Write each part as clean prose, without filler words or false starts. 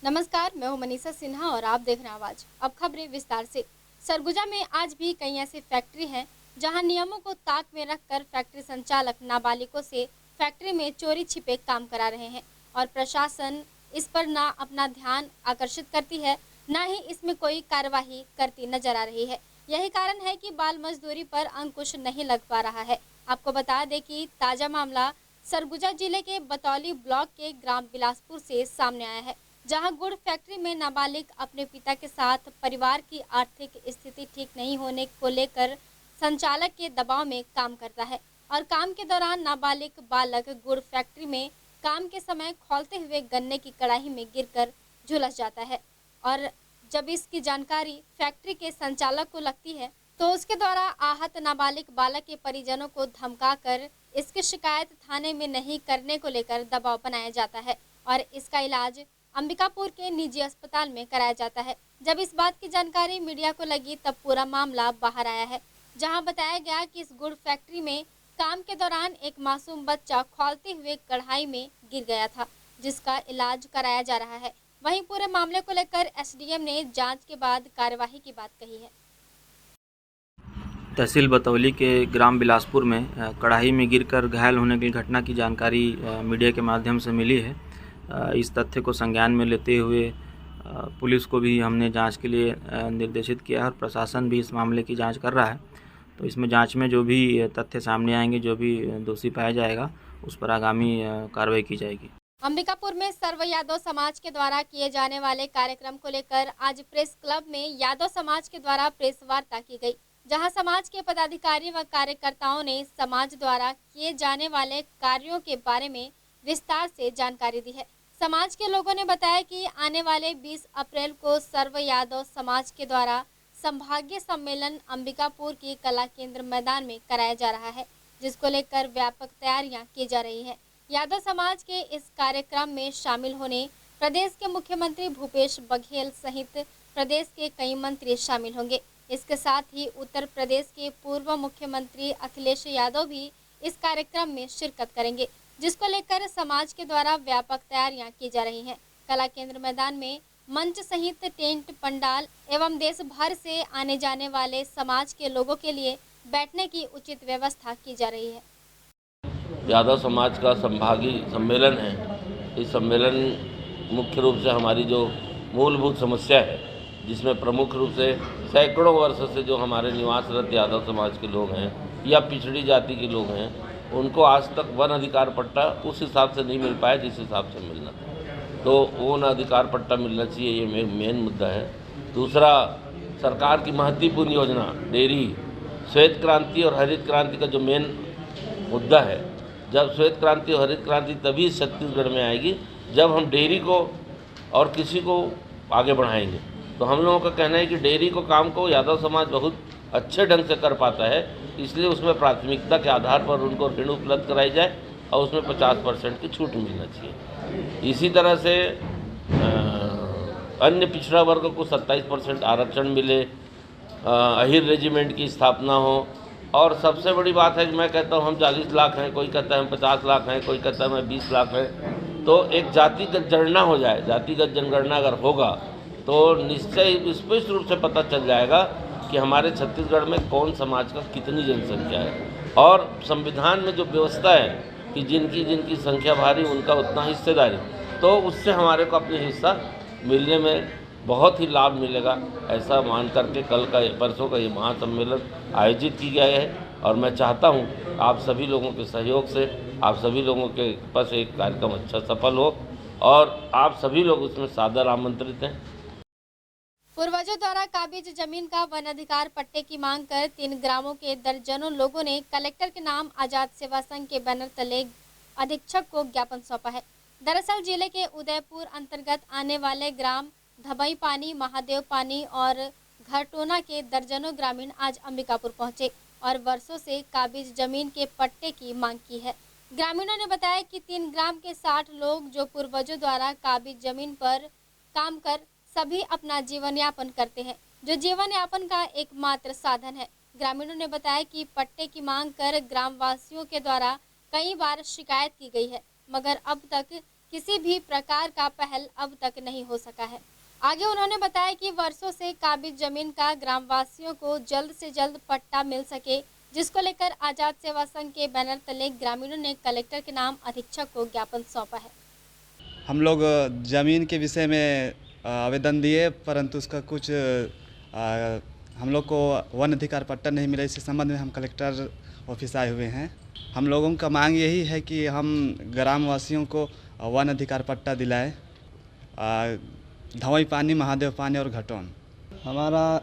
नमस्कार, मैं हूं मनीषा सिन्हा और आप देख रहे हैं आवाज। अब खबरें विस्तार से। सरगुजा में आज भी कई ऐसी फैक्ट्री हैं जहां नियमों को ताक में रखकर फैक्ट्री संचालक नाबालिगों से फैक्ट्री में चोरी छिपे काम करा रहे हैं और प्रशासन इस पर ना अपना ध्यान आकर्षित करती है, ना ही इसमें कोई कार्यवाही करती नजर आ रही है। यही कारण है कि बाल मजदूरी पर अंकुश नहीं लग पा रहा है। आपको बता दें कि ताजा मामला सरगुजा जिले के बतौली ब्लॉक के ग्राम बिलासपुर से सामने आया है, जहां गुड़ फैक्ट्री में नाबालिग अपने पिता के साथ परिवार की आर्थिक स्थिति ठीक नहीं होने को लेकर संचालक के दबाव में काम करता है और काम के दौरान नाबालिग बालक गुड़ फैक्ट्री में काम के समय खौलते हुए गन्ने की कड़ाही में गिरकर झुलस जाता है और जब इसकी जानकारी फैक्ट्री के संचालक को लगती है तो उसके द्वारा आहत नाबालिग बालक के परिजनों को धमकाकर इसकी शिकायत थाने में नहीं करने को लेकर दबाव बनाया जाता है और इसका इलाज अंबिकापुर के निजी अस्पताल में कराया जाता है। जब इस बात की जानकारी मीडिया को लगी तब पूरा मामला बाहर आया है, जहां बताया गया कि इस गुड़ फैक्ट्री में काम के दौरान एक मासूम बच्चा खौलते हुए कढ़ाई में गिर गया था, जिसका इलाज कराया जा रहा है। वहीं पूरे मामले को लेकर एसडीएम ने जांच के बाद कार्यवाही की बात कही है। तहसील बतौली के ग्राम बिलासपुर में कढ़ाई में गिरकर घायल होने की घटना की जानकारी मीडिया के माध्यम से मिली है। इस तथ्य को संज्ञान में लेते हुए पुलिस को भी हमने जांच के लिए निर्देशित किया है और प्रशासन भी इस मामले की जांच कर रहा है। तो इसमें जांच में जो भी तथ्य सामने आएंगे, जो भी दोषी पाया जाएगा, उस पर आगामी कार्रवाई की जाएगी। अंबिकापुर में सर्व यादव समाज के द्वारा किए जाने वाले कार्यक्रम को लेकर आज प्रेस क्लब में यादव समाज के द्वारा प्रेस वार्ता की गई, जहां समाज के पदाधिकारी व कार्यकर्ताओं ने समाज द्वारा किए जाने वाले कार्यों के बारे में विस्तार से जानकारी दी है। समाज के लोगों ने बताया कि आने वाले 20 अप्रैल को सर्व यादव समाज के द्वारा संभागीय सम्मेलन अंबिकापुर की कला केंद्र मैदान में कराया जा रहा है, जिसको लेकर व्यापक तैयारियां की जा रही है। यादव समाज के इस कार्यक्रम में शामिल होने प्रदेश के मुख्यमंत्री भूपेश बघेल सहित प्रदेश के कई मंत्री शामिल होंगे। इसके साथ ही उत्तर प्रदेश के पूर्व मुख्यमंत्री अखिलेश यादव भी इस कार्यक्रम में शिरकत करेंगे, जिसको लेकर समाज के द्वारा व्यापक तैयारियां की जा रही हैं। कला केंद्र मैदान में मंच सहित टेंट पंडाल एवं देश भर से आने जाने वाले समाज के लोगों के लिए बैठने की उचित व्यवस्था की जा रही है। यादव समाज का संभागीय सम्मेलन है। इस सम्मेलन मुख्य रूप से हमारी जो मूलभूत समस्या है, जिसमें प्रमुख रूप से सैकड़ों वर्षों से जो हमारे निवासरत यादव समाज के लोग हैं या पिछड़ी जाति के लोग हैं, उनको आज तक वन अधिकार पट्टा उस हिसाब से नहीं मिल पाया जिस हिसाब से मिलना था। तो वन अधिकार पट्टा मिलना चाहिए, ये मेन मुद्दा है। दूसरा, सरकार की महत्वपूर्ण योजना डेयरी, श्वेत क्रांति और हरित क्रांति का जो मेन मुद्दा है, जब श्वेत क्रांति और हरित क्रांति तभी छत्तीसगढ़ में आएगी जब हम डेयरी को और कृषि को आगे बढ़ाएंगे। तो हम लोगों का कहना है कि डेयरी को काम को यादव समाज बहुत अच्छे ढंग से कर पाता है, इसलिए उसमें प्राथमिकता के आधार पर उनको ऋण उपलब्ध कराई जाए और उसमें 50% की छूट मिलना चाहिए। इसी तरह से अन्य पिछड़ा वर्ग को 27% आरक्षण मिले, अहिर रेजिमेंट की स्थापना हो। और सबसे बड़ी बात है कि मैं कहता हूँ हम 40 लाख हैं, कोई कहता है हम 50 लाख हैं, कोई कहता है मैं 20 लाख हैं। तो एक जातिगत जनगणना हो जाए। जातिगत जनगणना अगर होगा तो निश्चय स्पष्ट रूप से पता चल जाएगा कि हमारे छत्तीसगढ़ में कौन समाज का कितनी जनसंख्या है। और संविधान में जो व्यवस्था है कि जिनकी जिनकी संख्या भारी उनका उतना हिस्सेदारी, तो उससे हमारे को अपनी हिस्सा मिलने में बहुत ही लाभ मिलेगा। ऐसा मान करके कल का परसों का ये महासम्मेलन आयोजित की गया है और मैं चाहता हूँ आप सभी लोगों के सहयोग से, आप सभी लोगों के पास एक कार्यक्रम अच्छा सफल हो और आप सभी लोग उसमें सादर आमंत्रित हैं। पूर्वजों द्वारा काबिज जमीन का वन अधिकार पट्टे की मांग कर 3 ग्रामों के दर्जनों लोगों ने कलेक्टर के नाम आजाद सेवा संघ के बैनर तले अधीक्षक को ज्ञापन सौंपा है। दरअसल जिले के उदयपुर अंतर्गत आने वाले ग्राम धबई पानी, महादेव पानी और घरटोना के दर्जनों ग्रामीण आज अंबिकापुर पहुंचे और वर्षों से काबिज जमीन के पट्टे की मांग की है। ग्रामीणों ने बताया कि 3 ग्राम के 60 लोग जो पूर्वजों द्वारा काबिज जमीन पर काम कर सभी अपना जीवन यापन करते हैं, जो जीवन यापन का एकमात्र साधन है। ग्रामीणों ने बताया कि पट्टे की मांग कर ग्रामवासियों के द्वारा कई बार शिकायत की गई है, मगर अब तक किसी भी प्रकार का पहल अब तक नहीं हो सका है। आगे उन्होंने बताया कि वर्षों से काबिज जमीन का ग्रामवासियों को जल्द से जल्द पट्टा मिल सके, जिसको लेकर आजाद सेवा संघ के बैनर तले ग्रामीणों ने कलेक्टर के नाम अधीक्षक को ज्ञापन सौंपा है। हम लोग ज़मीन के विषय में आवेदन दिए, परंतु उसका कुछ हम लोग को वन अधिकार पट्टा नहीं मिला। इस संबंध में हम कलेक्टर ऑफिस आए हुए हैं। हम लोगों का मांग यही है कि हम ग्रामवासियों को वन अधिकार पट्टा दिलाएं। धवई पानी, महादेव पानी और घटौन। हमारा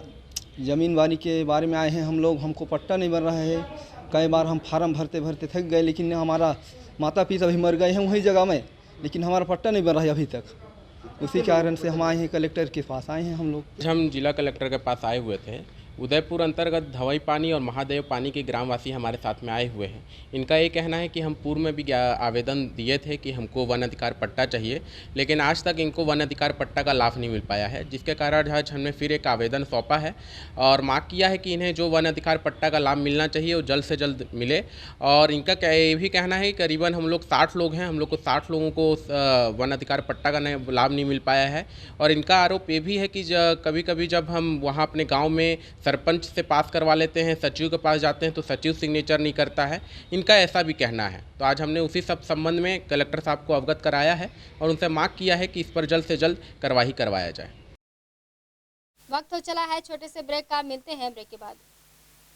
ज़मीन वाली के बारे में आए हैं हम लोग, हमको पट्टा नहीं बन रहा है। कई बार हम फार्म भरते भरते थक गए, लेकिन हमारा माता पिता भी मर गए हैं वही जगह में, लेकिन हमारा पट्टा नहीं बन रहा है अभी तक। उसी कारण से हम आए हैं, कलेक्टर के पास आए हैं हम लोग। हम जिला कलेक्टर के पास आए हुए थे। उदयपुर अंतर्गत धवई पानी और महादेव पानी के ग्रामवासी हमारे साथ में आए हुए हैं। इनका ये कहना है कि हम पूर्व में भी आवेदन दिए थे कि हमको वन अधिकार पट्टा चाहिए, लेकिन आज तक इनको वन अधिकार पट्टा का लाभ नहीं मिल पाया है, जिसके कारण आज हमने फिर एक आवेदन सौंपा है और मांग किया है कि इन्हें जो वन अधिकार पट्टा का लाभ मिलना चाहिए वो जल्द से जल्द मिले। और इनका ये भी कहना है कि करीबन हम लोग 60 लोग हैं, हम लोग को 60 लोगों को वन अधिकार पट्टा का लाभ नहीं मिल पाया है। और इनका आरोप ये भी है कि कभी कभी जब हम वहाँ अपने गाँव में सरपंच से पास करवा लेते हैं, सचिव के पास जाते हैं तो सचिव सिग्नेचर नहीं करता है। इनका ऐसा भी कहना है। तो आज हमने उसी सब संबंध में कलेक्टर साहब को अवगत कराया है और उनसे मांग किया है कि इस पर जल्द से जल्द कार्रवाई करवाया जाए। वक्त हो चला है छोटे से ब्रेक का, मिलते हैं ब्रेक के बाद।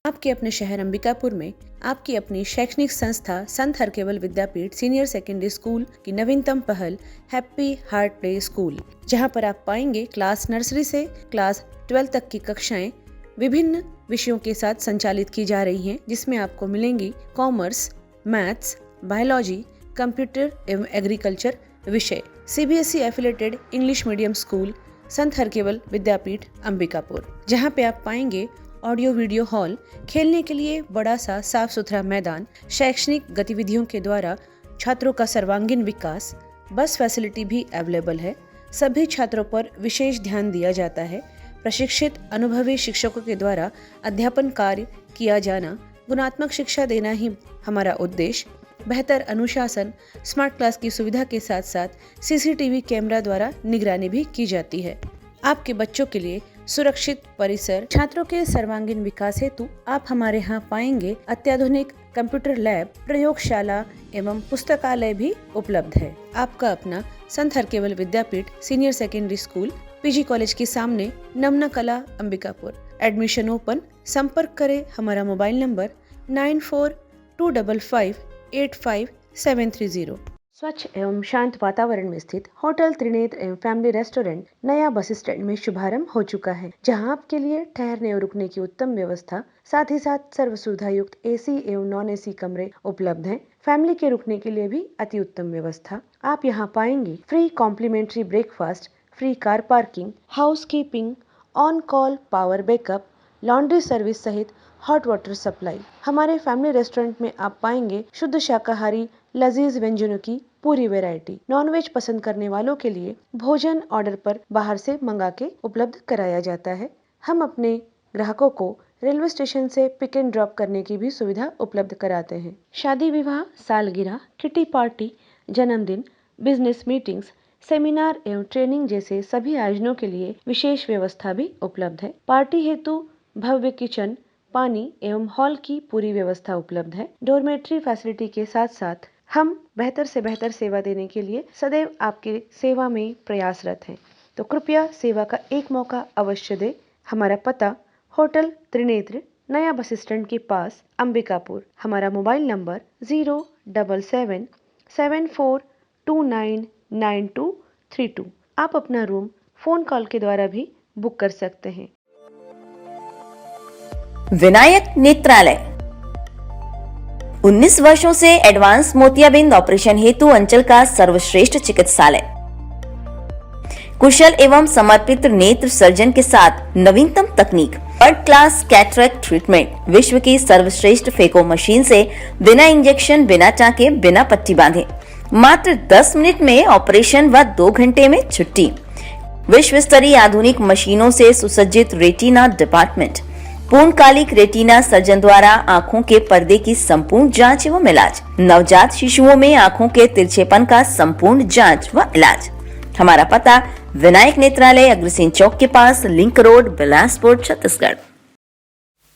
आपके अपने शहर अंबिकापुर में आपकी अपनी शैक्षणिक संस्था संत Harkewal Vidyapeeth senior secondary school की नवीनतम पहल हैप्पी हार्ट प्ले स्कूल, जहां पर आप पाएंगे क्लास नर्सरी से क्लास 12 तक की कक्षाएं विभिन्न विषयों के साथ संचालित की जा रही हैं, जिसमें आपको मिलेंगी कॉमर्स, मैथ्स, बायोलॉजी, कंप्यूटर एवं एग्रीकल्चर विषय। CBSE affiliated English medium school संत हरकेवल विद्यापीठ अंबिकापुर, जहां पे आप पाएंगे ऑडियो वीडियो हॉल, खेलने के लिए बड़ा सा साफ सुथरा मैदान, शैक्षणिक गतिविधियों के द्वारा छात्रों का सर्वांगीण विकास, बस फैसिलिटी भी अवेलेबल है। सभी छात्रों पर विशेष ध्यान दिया जाता है। प्रशिक्षित अनुभवी शिक्षकों के द्वारा अध्यापन कार्य किया जाना, गुणात्मक शिक्षा देना ही हमारा उद्देश्य। बेहतर अनुशासन, स्मार्ट क्लास की सुविधा के साथ साथ CCTV कैमरा द्वारा निगरानी भी की जाती है। आपके बच्चों के लिए सुरक्षित परिसर, छात्रों के सर्वांगीण विकास हेतु आप हमारे यहाँ पाएंगे अत्याधुनिक कंप्यूटर लैब, प्रयोगशाला एवं पुस्तकालय भी उपलब्ध है। आपका अपना Sant Harkewal Vidyapeeth senior secondary school PG college के सामने, नमना कला, अंबिकापुर। Admission open. संपर्क करें हमारा मोबाइल नंबर 9425585730। स्वच्छ एवं शांत वातावरण में स्थित होटल त्रिनेत्र एवं फैमिली रेस्टोरेंट नया बस स्टैंड में शुभारंभ हो चुका है, जहां आपके लिए ठहरने और रुकने की उत्तम व्यवस्था, साथ ही साथ सर्व सुविधा युक्त AC एवं नॉन AC कमरे उपलब्ध हैं। फैमिली के रुकने के लिए भी अति उत्तम व्यवस्था। आप यहां पाएंगे free complimentary breakfast, free car parking, housekeeping, on call power backup, laundry service सहित हॉट वाटर सप्लाई। हमारे फैमिली रेस्टोरेंट में आप पाएंगे शुद्ध शाकाहारी लजीज व्यंजनों की पूरी वैरायटी। नॉनवेज पसंद करने वालों के लिए भोजन ऑर्डर पर बाहर से मंगा के उपलब्ध कराया जाता है। हम अपने ग्राहकों को रेलवे स्टेशन से पिक एंड ड्रॉप करने की भी सुविधा उपलब्ध कराते हैं। शादी विवाह, सालगिरह, किटी पार्टी, जन्मदिन, बिजनेस मीटिंग्स, सेमिनार एवं ट्रेनिंग जैसे सभी आयोजनों के लिए विशेष व्यवस्था भी उपलब्ध है। पार्टी हेतु भव्य किचन, पानी एवं हॉल की पूरी व्यवस्था उपलब्ध है। डोरमेट्री फैसिलिटी के साथ साथ हम बेहतर से बेहतर सेवा देने के लिए सदैव आपकी सेवा में प्रयासरत हैं। तो कृपया सेवा का एक मौका अवश्य दें। हमारा पता होटल त्रिनेत्र, नया बस स्टैंड के पास, अंबिकापुर। हमारा मोबाइल नंबर 07774299232। आप अपना रूम फोन कॉल के द्वारा भी बुक कर सकते हैं। विनायक नेत्रालय 19 वर्षों से एडवांस मोतियाबिंद ऑपरेशन हेतु अंचल का सर्वश्रेष्ठ चिकित्सालय। कुशल एवं समर्पित नेत्र सर्जन के साथ नवीनतम तकनीक, वर्ल्ड क्लास कैटरेक्ट ट्रीटमेंट, विश्व की सर्वश्रेष्ठ फेको मशीन से बिना इंजेक्शन, बिना टाँके, बिना पट्टी बांधे मात्र 10 मिनट में ऑपरेशन व 2 घंटे में छुट्टी। विश्व स्तरीय आधुनिक मशीनों से सुसज्जित रेटिना डिपार्टमेंट, पूर्णकालिक रेटिना सर्जन द्वारा आँखों के पर्दे की संपूर्ण जांच एवं इलाज। नवजात शिशुओं में आँखों के तिरछेपन का संपूर्ण जांच व इलाज। हमारा पता विनायक नेत्रालय अग्रसेन चौक के पास, link road, Bilaspur, Chhattisgarh.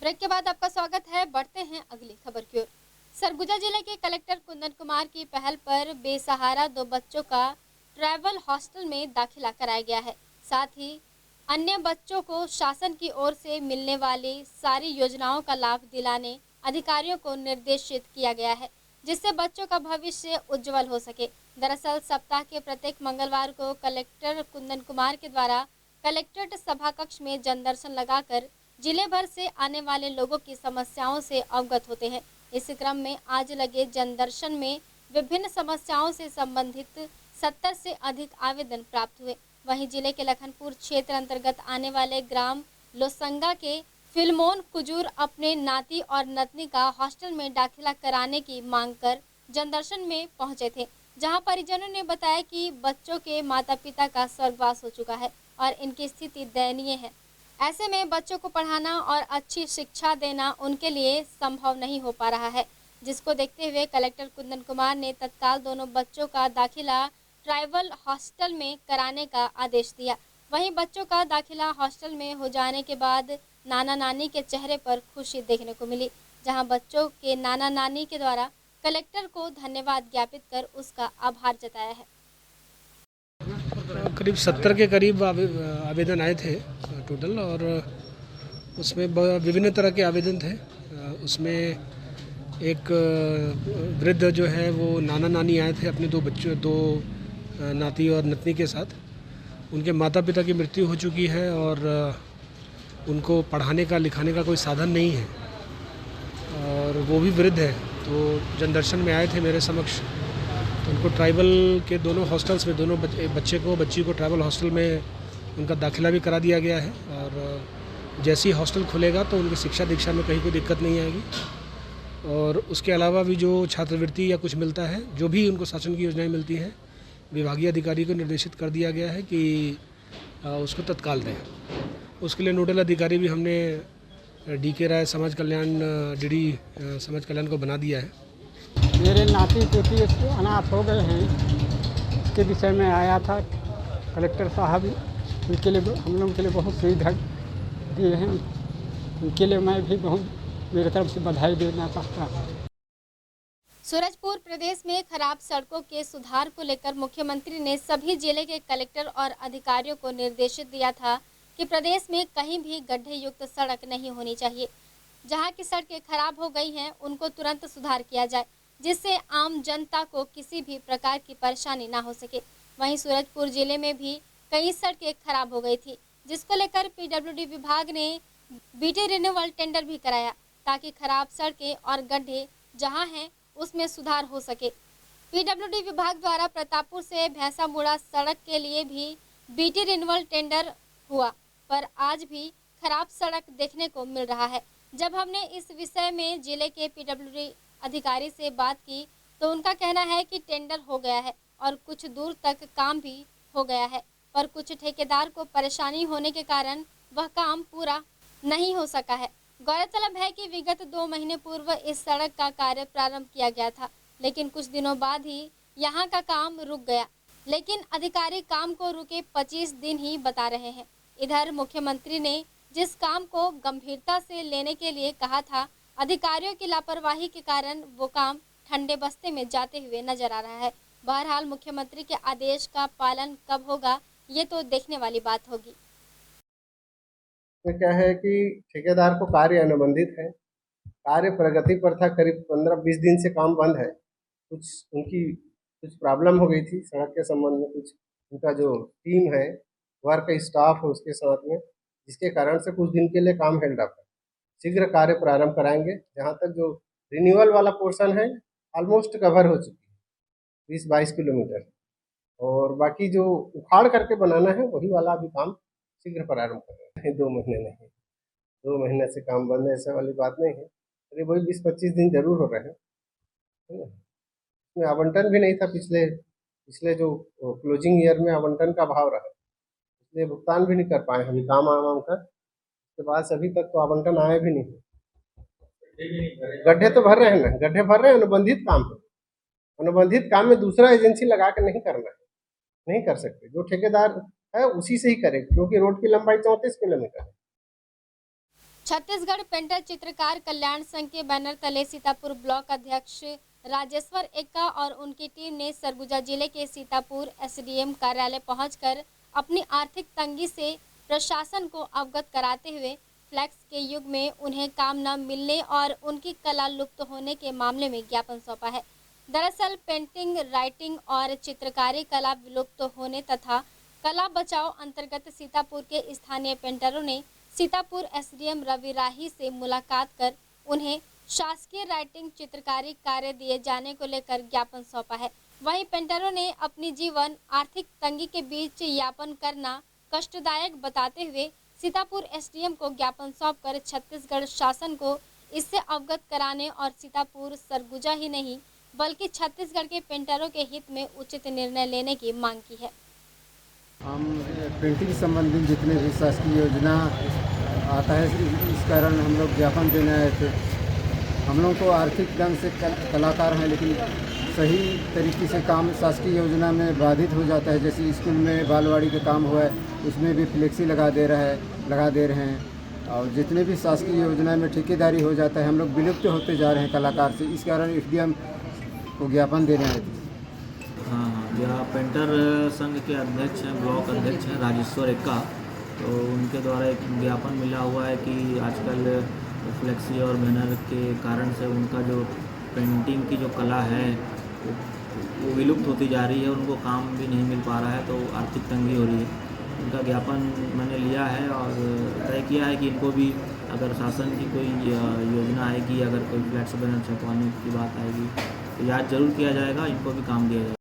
Break के बाद आपका स्वागत है। बढ़ते हैं अगली खबर की ओर। सरगुजा जिले के कलेक्टर कुंदन कुमार की पहल पर बेसहारा 2 बच्चों का ट्रैवल हॉस्टल में दाखिला कराया गया है। साथ ही अन्य बच्चों को शासन की ओर से मिलने वाली सारी योजनाओं का लाभ दिलाने अधिकारियों को निर्देशित किया गया है, जिससे बच्चों का भविष्य उज्जवल हो सके। दरअसल सप्ताह के प्रत्येक मंगलवार को कलेक्टर कुंदन कुमार के द्वारा कलेक्ट्रेट सभा कक्ष में जनदर्शन लगाकर जिले भर से आने वाले लोगों की समस्याओं से अवगत होते हैं। इस क्रम में आज लगे जनदर्शन में विभिन्न समस्याओं से संबंधित 70 से अधिक आवेदन प्राप्त हुए। वहीं जिले के लखनपुर क्षेत्र अंतर्गत आने वाले ग्राम लोसंगा के फिल्मोन कुजूर अपने नाती और नतनी का हॉस्टल में दाखिला कराने की मांग कर जनदर्शन में पहुंचे थे, जहां परिजनों ने बताया कि बच्चों के माता पिता का स्वर्गवास हो चुका है और इनकी स्थिति दयनीय है। ऐसे में बच्चों को पढ़ाना और अच्छी शिक्षा देना उनके लिए संभव नहीं हो पा रहा है, जिसको देखते हुए कलेक्टर कुंदन कुमार ने तत्काल दोनों बच्चों का दाखिला ट्राइबल हॉस्टल में कराने का आदेश दिया। वहीं बच्चों का दाखिला हॉस्टल में हो जाने के बाद नाना नानी के चेहरे पर खुशी देखने को मिली, जहां बच्चों के नाना नानी के द्वारा कलेक्टर को धन्यवाद ज्ञापित कर उसका आभार जताया है। करीब 70 के करीब आवेदन आए थे टोटल, और उसमें विभिन्न तरह के आवेदन थे। उसमें एक वृद्ध जो है वो नाना नानी आए थे अपने 2 बच्चों, 2 नाती और नतनी के साथ। उनके माता पिता की मृत्यु हो चुकी है और उनको पढ़ाने का लिखाने का कोई साधन नहीं है, और वो भी वृद्ध है। तो जनदर्शन में आए थे मेरे समक्ष, तो उनको ट्राइबल के दोनों हॉस्टल्स में, दोनों बच्ची को ट्राइबल हॉस्टल में उनका दाखिला भी करा दिया गया है। और जैसे ही हॉस्टल खुलेगा तो उनकी शिक्षा दीक्षा में कहीं कोई दिक्कत नहीं आएगी। और उसके अलावा भी जो छात्रवृत्ति या कुछ मिलता है, जो भी उनको शासन की योजनाएं मिलती हैं, विभागीय अधिकारी को निर्देशित कर दिया गया है कि उसको तत्काल दें। उसके लिए नोडल अधिकारी भी हमने DK राय समाज कल्याण, DD समाज कल्याण को बना दिया है। मेरे नाती पोती अनाथ हो गए हैं, इसके विषय में आया था कलेक्टर साहब। उनके लिए, हम लोगों के लिए बहुत सुविधा दिए हैं। उनके लिए मैं भी बहुत मेरी तरफ से बधाई देना चाहता हूँ। सूरजपुर प्रदेश में खराब सड़कों के सुधार को लेकर मुख्यमंत्री ने सभी जिले के कलेक्टर और अधिकारियों को निर्देशित दिया था कि प्रदेश में कहीं भी गड्ढे युक्त सड़क नहीं होनी चाहिए। जहां की सड़कें खराब हो गई हैं, उनको तुरंत सुधार किया जाए, जिससे आम जनता को किसी भी प्रकार की परेशानी ना हो सके। वहीं सूरजपुर जिले में भी कई सड़कें खराब हो गई थी, जिसको लेकर PWD विभाग ने BT रिन्यूअल टेंडर भी कराया, ताकि खराब सड़कें और गड्ढे जहां हैं उसमें सुधार हो सके। PWD विभाग द्वारा प्रतापपुर से भैंसामुड़ा सड़क के लिए भी BT रिन्यूअल टेंडर हुआ, पर आज भी खराब सड़क देखने को मिल रहा है। जब हमने इस विषय में जिले के PWD अधिकारी से बात की तो उनका कहना है कि टेंडर हो गया है और कुछ दूर तक काम भी हो गया है, पर कुछ ठेकेदार को परेशानी होने के कारण वह काम पूरा नहीं हो सका है। गौरतलब है कि विगत 2 महीने पूर्व इस सड़क का कार्य प्रारंभ किया गया था, लेकिन कुछ दिनों बाद ही यहां का काम रुक गया। लेकिन अधिकारी काम को रुके 25 दिन ही बता रहे हैं। इधर मुख्यमंत्री ने जिस काम को गंभीरता से लेने के लिए कहा था, अधिकारियों की लापरवाही के कारण वो काम ठंडे बस्ते में जाते हुए नजर आ रहा है। बहरहाल मुख्यमंत्री के आदेश का पालन कब होगा, ये तो देखने वाली बात होगी। क्या है कि ठेकेदार को कार्य अनुबंधित है, कार्य प्रगति पर था, करीब 15-20 दिन से काम बंद है। कुछ प्रॉब्लम हो गई थी सड़क के संबंध में, कुछ उनका जो टीम है, वर्क स्टाफ है उसके साथ में, जिसके कारण से कुछ दिन के लिए काम हेल्ड अप है। शीघ्र कार्य प्रारंभ कराएंगे। जहां तक जो रिन्यूअल वाला पोर्शन है ऑलमोस्ट कवर हो चुकी है, 20-22 किलोमीटर, और बाकी जो उखाड़ करके बनाना है वही वाला अभी काम शीघ्र प्रारंभ करेंगे। 2 महीने नहीं, 2 महीने से काम बंद है ऐसा वाली बात नहीं है। अरे वही 20-25 दिन जरूर हो रहे हैं, है ना। इसमें आवंटन भी नहीं था, पिछले जो क्लोजिंग ईयर में आवंटन का अभाव रहा, इसलिए भुगतान भी नहीं कर पाए। अभी काम आम कर उसके बाद से अभी तक तो आवंटन आया भी नहीं। गड्ढे तो भर रहे हैं ना, गड्ढे भर रहे हैं, अनुबंधित काम है। अनुबंधित काम में दूसरा एजेंसी लगा कर नहीं करना है, नहीं कर सकते। जो ठेकेदार है उसी से ही करें, क्योंकि रोड की लंबाई 34 किलोमीटर है। छत्तीसगढ़ पेंटर चित्रकार कल्याण संघ के बैनर तले सीतापुर ब्लॉक अध्यक्ष राजेश्वर एक्का और उनकी टीम ने सरगुजा जिले के सीतापुर एसडीएम कार्यालय पहुंचकर अपनी आर्थिक तंगी से प्रशासन को अवगत कराते हुए फ्लैक्स के युग में उन्हें काम न मिलने और उनकी कला लुप्त होने के मामले में ज्ञापन सौंपा है। दरअसल पेंटिंग, राइटिंग और चित्रकारी कला विलुप्त होने तथा कला बचाओ अंतर्गत सीतापुर के स्थानीय पेंटरों ने सीतापुर एसडीएम रवि राही से मुलाकात कर उन्हें शासकीय राइटिंग चित्रकारी कार्य दिए जाने को लेकर ज्ञापन सौंपा है। वहीं पेंटरों ने अपनी जीवन आर्थिक तंगी के बीच यापन करना कष्टदायक बताते हुए सीतापुर एसडीएम को ज्ञापन सौंपकर छत्तीसगढ़ शासन को इससे अवगत कराने और सीतापुर सरगुजा ही नहीं बल्कि छत्तीसगढ़ के पेंटरों के हित में उचित निर्णय लेने की मांग की है। हम पेंटिंग संबंधित जितने भी शासकीय योजना आता है इस कारण हम लोग ज्ञापन देने आए थे। हम लोग को आर्थिक ढंग से कलाकार हैं, लेकिन सही तरीके से काम शासकीय योजना में बाधित हो जाता है। जैसे स्कूल में बालवाड़ी का काम हुआ है, उसमें भी फ्लेक्सी लगा दे रहे हैं और जितने भी शासकीय योजना में ठेकेदारी हो जाता है, हम लोग विलुप्त होते जा रहे हैं कलाकार से। इस कारण एसडीएम को ज्ञापन देने आए थे। हाँ, यह पेंटर संघ के अध्यक्ष हैं, ब्लॉक अध्यक्ष हैं राजेश्वर एक्का। तो उनके द्वारा एक ज्ञापन मिला हुआ है कि आजकल फ्लेक्सी और बैनर के कारण से उनका जो पेंटिंग की जो कला है वो विलुप्त होती जा रही है, उनको काम भी नहीं मिल पा रहा है, तो आर्थिक तंगी हो रही है। उनका ज्ञापन मैंने लिया है और तय किया है कि इनको भी अगर शासन की कोई योजना आएगी, अगर कोई फ्लैक्स बैनर छपवाने की बात आएगी तो याद जरूर किया जाएगा, इनको भी काम दिया जाएगा।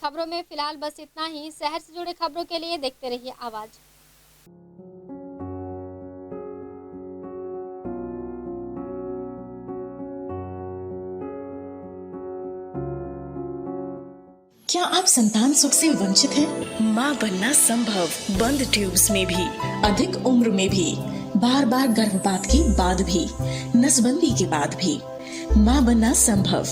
खबरों में फिलहाल बस इतना ही। शहर से जुड़े खबरों के लिए देखते रहिए आवाज। क्या आप संतान सुख से वंचित हैं? माँ बनना संभव, बंद ट्यूब्स में भी, अधिक उम्र में भी, बार बार गर्भपात के बाद भी, नसबंदी के बाद भी। माँ बनना संभव,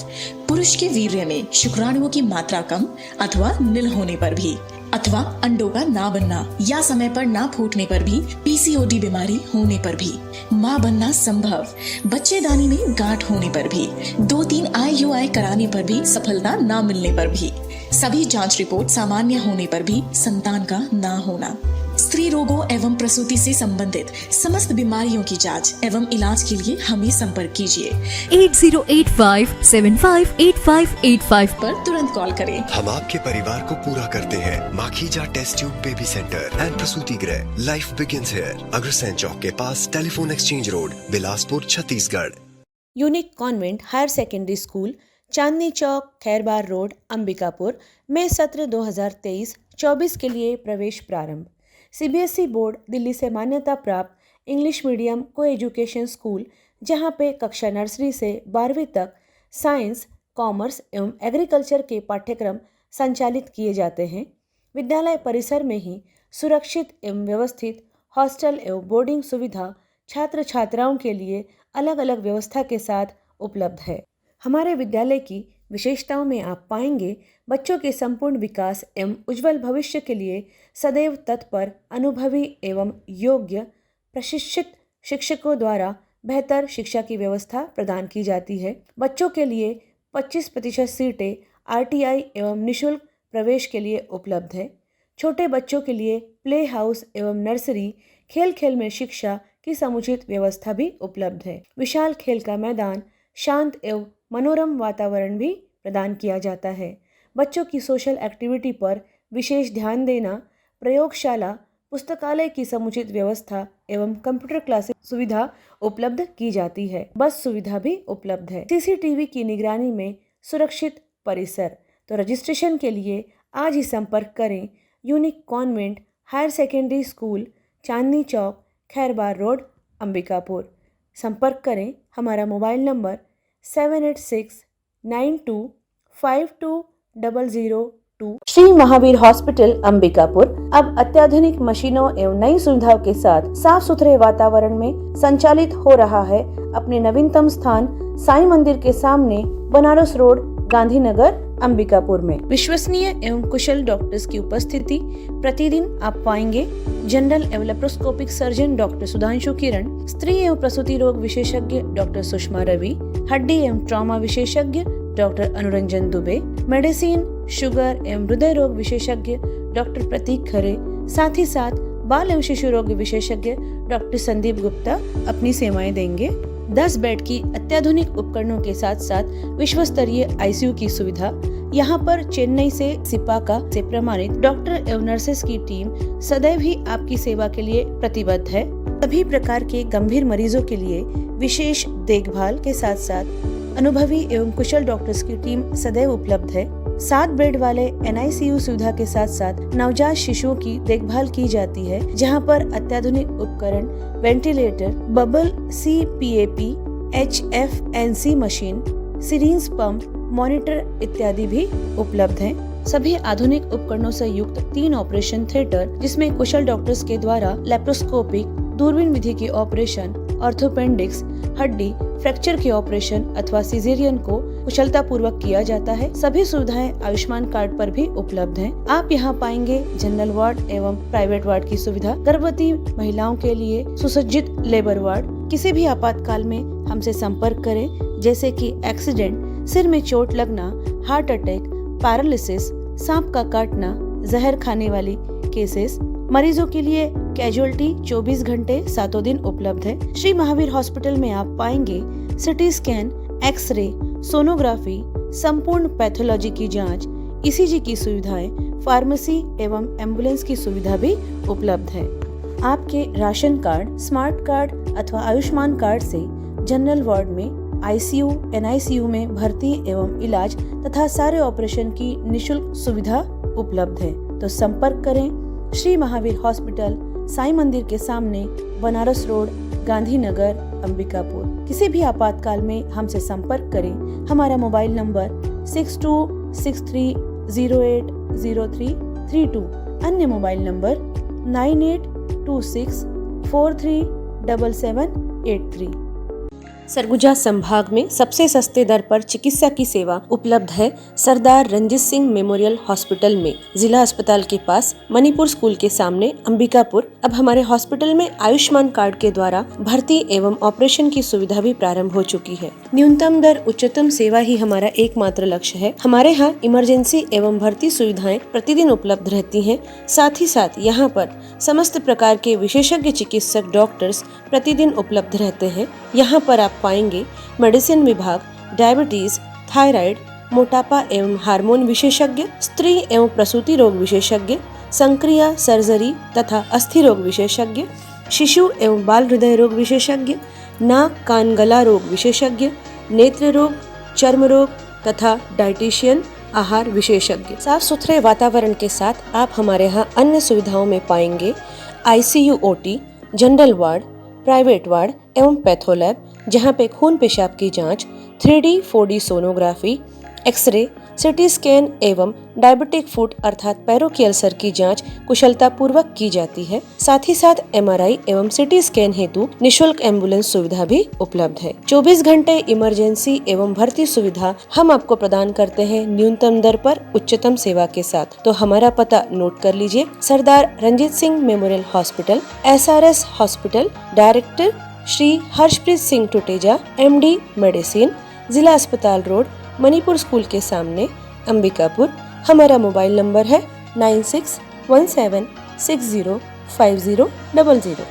पुरुष के वीर्य में शुक्राणुओं की मात्रा कम अथवा नील होने पर भी, अथवा अंडों का ना बनना या समय पर ना फूटने पर भी, पीसीओडी बीमारी होने पर भी। माँ बनना संभव, बच्चेदानी में गांठ होने पर भी, 2-3 IUI कराने पर भी सफलता ना मिलने पर भी, सभी जांच रिपोर्ट सामान्य होने पर भी संतान का ना होना। स्त्री रोगों एवं प्रसूति से संबंधित समस्त बीमारियों की जांच एवं इलाज के लिए हमें संपर्क कीजिए 8085758585 पर तुरंत कॉल करें। हम आपके परिवार को पूरा करते हैं। Makhija test tube baby centre and Prasuti Griha, life begins here, Agrasen Chowk के पास, telephone exchange road, Bilaspur, Chhattisgarh. Unique convent higher secondary school, Chandni Chowk, Khairbar road, Ambikapur में सत्र 2023-24 के लिए प्रवेश प्रारंभ। CBSE बोर्ड दिल्ली से मान्यता प्राप्त इंग्लिश मीडियम को एजुकेशन स्कूल, जहां पे कक्षा नर्सरी से 12वीं तक साइंस, कॉमर्स एवं एग्रीकल्चर के पाठ्यक्रम संचालित किए जाते हैं। विद्यालय परिसर में ही सुरक्षित एवं व्यवस्थित हॉस्टल एवं बोर्डिंग सुविधा छात्र छात्राओं के लिए अलग अलग व्यवस्था के साथ उपलब्ध है। हमारे विद्यालय की विशेषताओं में आप पाएंगे बच्चों के संपूर्ण विकास एवं उज्जवल भविष्य के लिए सदैव तत्पर, अनुभवी एवं योग्य प्रशिक्षित शिक्षकों द्वारा बेहतर शिक्षा की व्यवस्था प्रदान की जाती है। बच्चों के लिए 25% सीटें RTI एवं निःशुल्क प्रवेश के लिए उपलब्ध है। छोटे बच्चों के लिए प्ले हाउस एवं नर्सरी, खेल खेल में शिक्षा की समुचित व्यवस्था भी उपलब्ध है। विशाल खेल का मैदान, शांत एवं मनोरम वातावरण भी प्रदान किया जाता है। बच्चों की सोशल एक्टिविटी पर विशेष ध्यान देना, प्रयोगशाला, पुस्तकालय की समुचित व्यवस्था एवं कंप्यूटर क्लासेस सुविधा उपलब्ध की जाती है। बस सुविधा भी उपलब्ध है। CCTV की निगरानी में सुरक्षित परिसर। तो रजिस्ट्रेशन के लिए आज ही संपर्क करें unique convent higher secondary school, Chandni Chowk, Khairbar road, Ambikapur. संपर्क करें। हमारा mobile number 7869252000 2 Shri Mahavir hospital Ambikapur अब अत्याधुनिक मशीनों एवं नई सुविधाओं के साथ साफ सुथरे वातावरण में संचालित हो रहा है। अपने नवीनतम स्थान साईं मंदिर के सामने, बनारस रोड, गांधीनगर, अंबिकापुर में विश्वसनीय एवं कुशल डॉक्टर्स की उपस्थिति। प्रतिदिन आप पाएंगे जनरल एवं लेप्रोस्कोपिक सर्जन डॉक्टर सुधांशु किरण, स्त्री एवं प्रसूति रोग विशेषज्ञ डॉक्टर सुषमा रवि, हड्डी एवं ट्रॉमा विशेषज्ञ doctor Anuranjan Dubey, medicine, sugar एवं हृदय रोग विशेषज्ञ डॉक्टर प्रतीक खरे, साथ ही साथ बाल एवं शिशु रोग विशेषज्ञ डॉक्टर संदीप गुप्ता अपनी सेवाएं देंगे। 10 बेड की अत्याधुनिक उपकरणों के साथ साथ विश्व स्तरीय आईसीयू की सुविधा। यहाँ पर चेन्नई से सिपाका से प्रमाणित डॉक्टर एवं नर्सेस की टीम सदैव ही आपकी सेवा के लिए प्रतिबद्ध है। सभी प्रकार के गंभीर मरीजों के लिए विशेष देखभाल के साथ साथ अनुभवी एवं कुशल डॉक्टर्स की टीम सदैव उपलब्ध है। 7 बेड वाले NICU सुविधा के साथ साथ नवजात शिशुओं की देखभाल की जाती है, जहां पर अत्याधुनिक उपकरण, ventilator, bubble CPAP, HFNC machine, syringe pump, monitor इत्यादि भी उपलब्ध हैं। सभी आधुनिक उपकरणों से युक्त 3 ऑपरेशन थिएटर, जिसमें कुशल डॉक्टर्स के द्वारा लेप्रोस्कोपिक, दूरबीन विधि की ऑपरेशन, ऑर्थोपेंडिक्स, हड्डी फ्रैक्चर के ऑपरेशन अथवा सिजेरियन को कुशलता पूर्वक किया जाता है। सभी सुविधाएं आयुष्मान कार्ड पर भी उपलब्ध हैं। आप यहाँ पाएंगे जनरल वार्ड एवं प्राइवेट वार्ड की सुविधा, गर्भवती महिलाओं के लिए सुसज्जित लेबर वार्ड। किसी भी आपातकाल में हमसे संपर्क करें, जैसे कि एक्सीडेंट, सिर में चोट लगना, हार्ट अटैक, पैरालिसिस, सांप का काटना, जहर खाने वाली केसेस। मरीजों के लिए कैजुअलिटी 24 घंटे 7 दिन उपलब्ध है। श्री महावीर हॉस्पिटल में आप पाएंगे सिटी स्कैन, एक्सरे, सोनोग्राफी, संपूर्ण पैथोलॉजी की जांच, ECG की सुविधाएं, फार्मेसी एवं एम्बुलेंस की सुविधा भी उपलब्ध है। आपके राशन कार्ड, स्मार्ट कार्ड अथवा आयुष्मान कार्ड से जनरल वार्ड में, ICU, NICU में भर्ती एवं इलाज तथा सारे ऑपरेशन की निशुल्क सुविधा उपलब्ध है। तो संपर्क करें श्री महावीर हॉस्पिटल, साईं मंदिर के सामने, बनारस रोड, गांधीनगर, अंबिकापुर। किसी भी आपातकाल में हमसे संपर्क करें। हमारा मोबाइल नंबर 6263080332, अन्य मोबाइल नंबर 9826437783। सरगुजा संभाग में सबसे सस्ते दर पर चिकित्सा की सेवा उपलब्ध है सरदार रंजीत सिंह मेमोरियल हॉस्पिटल में, जिला अस्पताल के पास, मणिपुर स्कूल के सामने, अंबिकापुर। अब हमारे हॉस्पिटल में आयुष्मान कार्ड के द्वारा भर्ती एवं ऑपरेशन की सुविधा भी प्रारंभ हो चुकी है। न्यूनतम दर उच्चतम सेवा ही हमारा एकमात्र लक्ष्य है। हमारे यहाँ इमरजेंसी एवं भर्ती सुविधाएं प्रतिदिन उपलब्ध रहती हैं। साथ ही साथ यहाँ पर समस्त प्रकार के विशेषज्ञ चिकित्सक डॉक्टर्स प्रतिदिन उपलब्ध रहते हैं। यहाँ पर आप पाएंगे मेडिसिन विभाग, डायबिटीज, थायराइड, मोटापा एवं हार्मोन विशेषज्ञ, स्त्री एवं प्रसूति रोग विशेषज्ञ, संक्रिया, सर्जरी तथा अस्थि रोग विशेषज्ञ, शिशु एवं बाल हृदय रोग विशेषज्ञ, नाक कान गला रोग विशेषज्ञ, नेत्र रोग, चर्म रोग तथा डाइटिशियन, आहार विशेषज्ञ। साफ सुथरे वातावरण के साथ आप हमारे यहाँ अन्य सुविधाओं में पाएंगे ICU, OT, general ward, private ward एवं पैथोलैब, जहां पे खून पेशाब की जांच, 3D 4D sonography, X ray, CT scan एवं डायबिटिक फुट अर्थात पैरों की अल्सर की जांच कुशलता पूर्वक की जाती है। साथ ही साथ MRI एवं सिटी स्कैन हेतु निशुल्क एम्बुलेंस सुविधा भी उपलब्ध है। 24 घंटे इमरजेंसी एवं भर्ती सुविधा हम आपको प्रदान करते हैं न्यूनतम दर पर उच्चतम सेवा के साथ। तो हमारा पता नोट कर लीजिए। Sardar Ranjit Singh memorial hospital, SRS hospital, director Shri Harshpreet Singh Tuteja, MD medicine, जिला अस्पताल रोड, मणिपुर स्कूल के सामने, अंबिकापुर। हमारा मोबाइल नंबर है 9617605000।